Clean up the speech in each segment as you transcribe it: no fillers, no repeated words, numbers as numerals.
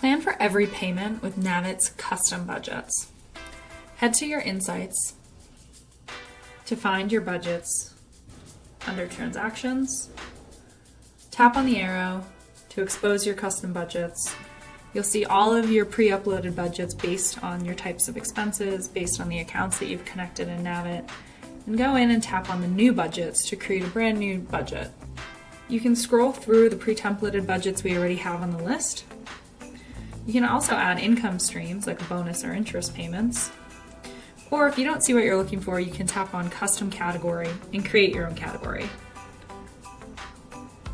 Plan for every payment with Navit's custom budgets. Head to your insights to find your budgets under transactions. Tap on the arrow to expose your custom budgets. You'll see all of your pre-uploaded budgets based on your types of expenses, based on the accounts that you've connected in Navit, and go in and tap on the new budgets to create a brand new budget. You can scroll through the pre-templated budgets we already have on the list. You can also add income streams like bonus or interest payments. Or if you don't see what you're looking for, you can tap on custom category and create your own category.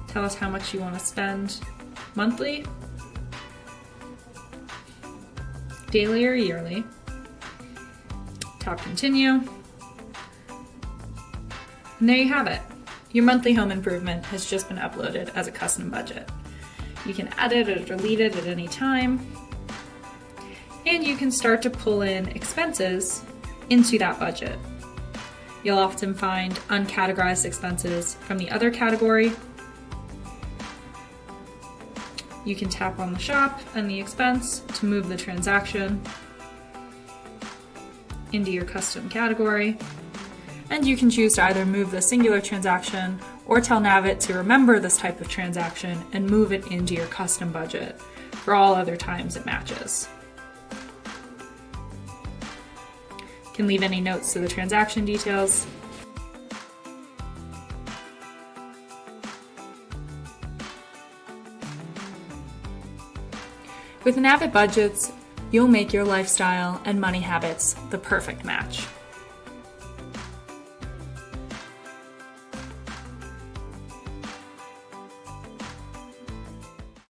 Tell us how much you want to spend monthly, daily, or yearly. Tap continue. And there you have it. Your monthly home improvement has just been uploaded as a custom budget. You can edit or delete it at any time. And you can start to pull in expenses into that budget. You'll often find uncategorized expenses from the other category. You can tap on the shop and the expense to move the transaction into your custom category. And you can choose to either move the singular transaction or tell Navit to remember this type of transaction and move it into your custom budget for all other times it matches. You can leave any notes to the transaction details. With Navit budgets, you'll make your lifestyle and money habits the perfect match.